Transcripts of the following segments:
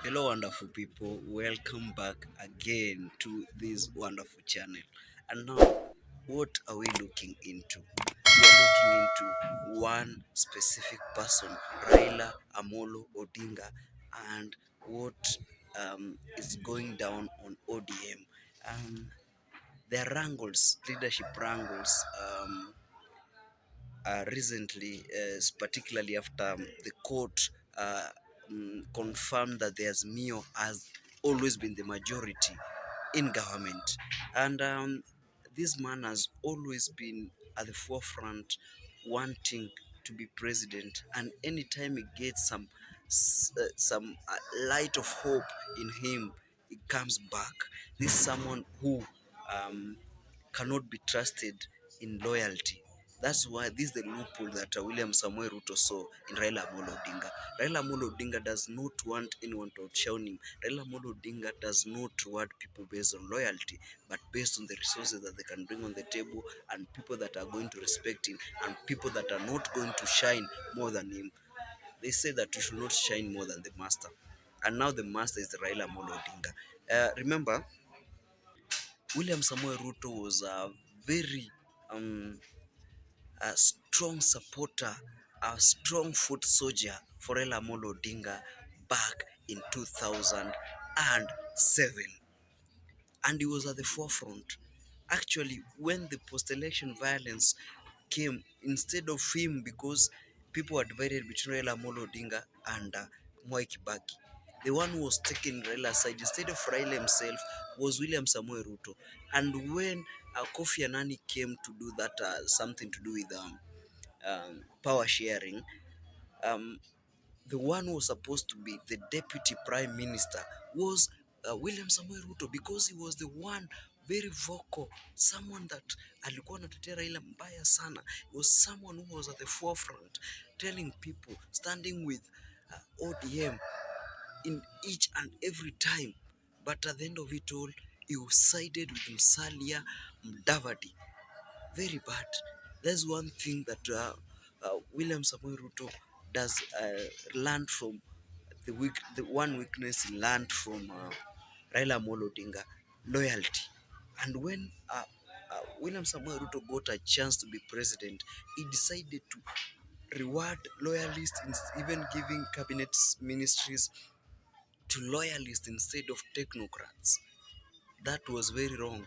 Hello, wonderful people. Welcome back again to this wonderful channel. And now, what are we looking into? We are looking into one specific person, Raila Amolo Odinga, and what is going down on ODM. Their wrangles, leadership wrangles, recently, particularly after the court confirmed that the Azimio has always been the majority in government, and this man has always been at the forefront, wanting to be president. And anytime he gets some light of hope in him, he comes back. This is someone who um, cannot be trusted in loyalty. That's why this is the loophole that William Samuel Ruto saw in Raila Amolo Odinga. Raila Amolo Odinga does not want anyone to outshine him. Raila Amolo Odinga does not reward people based on loyalty, but based on the resources that they can bring on the table, and people that are going to respect him, and people that are not going to shine more than him. They say that you should not shine more than the master. And now the master is Raila Amolo Odinga. Remember, William Samuel Ruto was a very um, a strong supporter, a strong foot soldier for Raila Amolo Odinga back in 2007, and he was at the forefront. Actually, when the post-election violence came, instead of him, because people were divided between Raila Amolo Odinga and Mwai Kibaki, the one who was taking Raila's side instead of Raila himself was William Samuel Ruto. And when Kofi Annan came to do that, something to do with power sharing, um, the one who was supposed to be the deputy prime minister was William Samuel Ruto, because he was the one very vocal, someone that alikuwa anatetea Raila mbaya sana. He was someone who was at the forefront, telling people, standing with ODM in each and every time. But at the end of it all, he was sided with Musalia Mudavadi. Very bad. There's one thing that William Samuel Ruto does learn from the one weakness he learned from Raila Amolo Odinga: loyalty. And when William Samuel Ruto got a chance to be president, he decided to reward loyalists, even giving cabinet ministries to loyalists instead of technocrats. That was very wrong.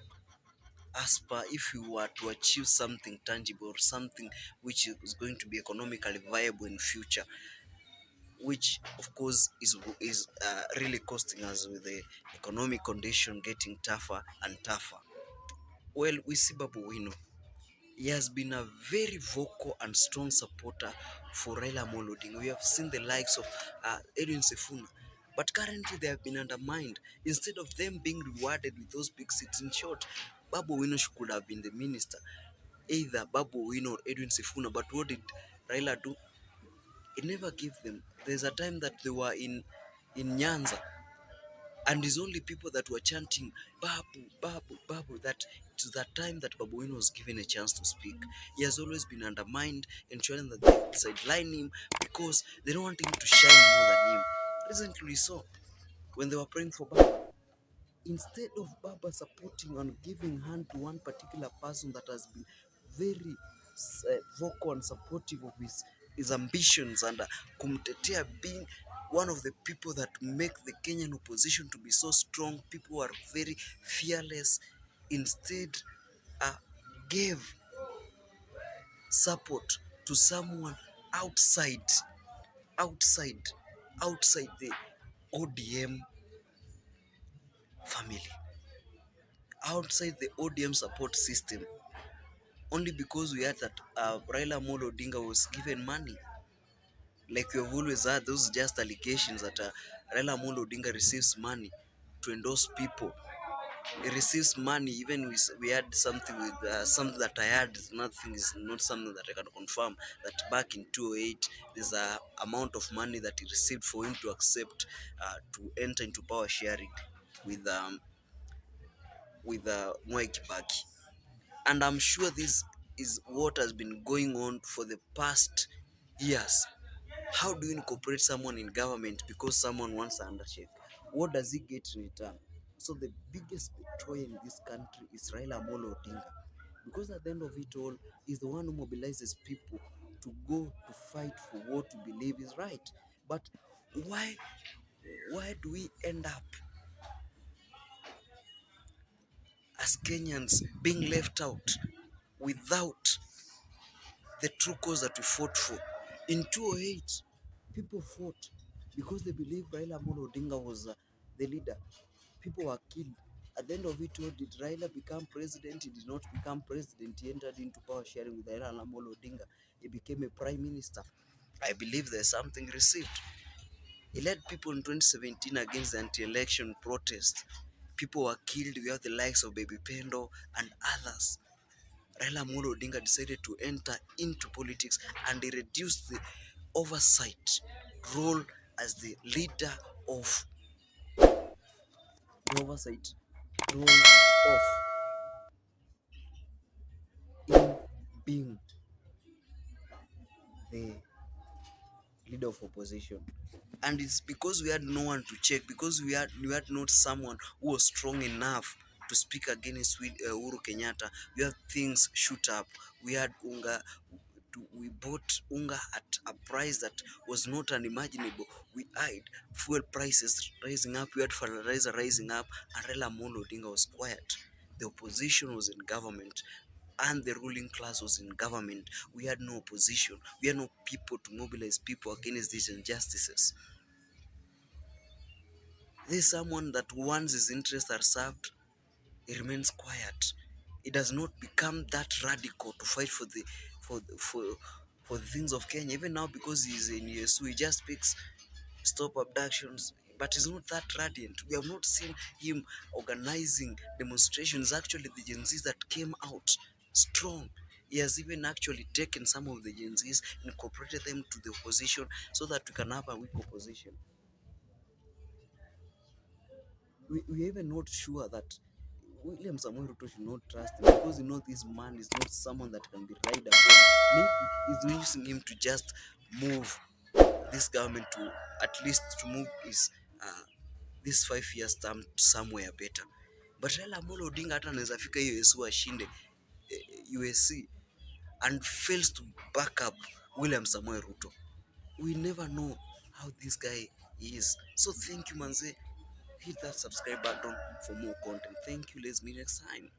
As per, if you were to achieve something tangible or something which is going to be economically viable in future, which of course is really costing us with the economic condition getting tougher and tougher. Well, we see Babu Owino. He has been a very vocal and strong supporter for Raila Amolo Odinga. We have seen the likes of Edwin Sifuna, but currently they have been undermined. Instead of them being rewarded with those big seats, in short, Babu Owino could have been the minister, either Babu Owino or Edwin Sifuna. But what did Raila do? He never gave them. There's a time that they were in Nyanza, and it's only people that were chanting Babu, Babu, Babu, that to that time that Babu Owino was given a chance to speak. He has always been undermined, ensuring that they sideline him because they don't want him to shine more than him. Recently we saw when they were praying for Baba, instead of Baba supporting and giving hand to one particular person that has been very vocal and supportive of his ambitions, and kumtetea, being one of the people that make the Kenyan opposition to be so strong, people who are very fearless, instead uh, gave support to someone outside outside outside the ODM family, outside the ODM support system, only because we had that Raila Amolo Odinga was given money. Like we have always had those just allegations that Raila Amolo Odinga receives money to endorse people. He receives money. Even we had something with something that I had. Nothing is not something that I can confirm. That back in 2008, there's a amount of money that he received for him to accept to enter into power sharing with Mwai Kibaki. And I'm sure this is what has been going on for the past years. How do you incorporate someone in government because someone wants a handshake? what does he get in return? So the biggest betrayer in this country is Raila Amolo Odinga, because at the end of it all, he's the one who mobilizes people to go to fight for what we believe is right. But why why do we end up as Kenyans being left out without the true cause that we fought for? In 2008, people fought because they believed Raila Amolo Odinga was the leader. People were killed. At the end of it all, did Raila become president? He did not become president. He entered into power sharing with Raila Amolo Odinga. He became a prime minister. I believe there's something received. He led people in 2017 against the anti-election protest. People were killed. We have the likes of Baby Pendo and others. Raila Amolo Odinga decided to enter into politics, and he reduced the oversight role as the leader of the oversight role of him being the leader of opposition. And it's because we had no one to check, because we had not someone who was strong enough to speak against Uhuru Kenyatta. We had things shoot up. We had unga. We bought unga at a price that was not unimaginable. We had fuel prices rising up. We had fertilizer rising up. And Raila Amolo Odinga was quiet. The opposition was in government, and the ruling class was in government. We had no opposition. We had no people to mobilize people against these injustices. This is someone that once his interests are served, he remains quiet. He does not become that radical to fight for for the, for for the things of Kenya. Even now, because he's in USU, he just speaks stop abductions, but he's not that radiant. We have not seen him organizing demonstrations. Actually, the Gen Zs that came out strong. He has even actually taken some of the Gen Zs, incorporated them to the opposition so that we can have a weak opposition. We are even not sure that William Samuel Ruto should not trust him, because this man is not someone that can be relied upon. Maybe he's using him to just move this government to at least to move his this 5 years term somewhere better. But Raila Amolo Odinga hata anaweza fika hiyo USU ashinde USC and fails to back up William Samuel Ruto. We never know how this guy is. So thank you, manze. Hit that subscribe button for more content. Thank you. Let's meet next time.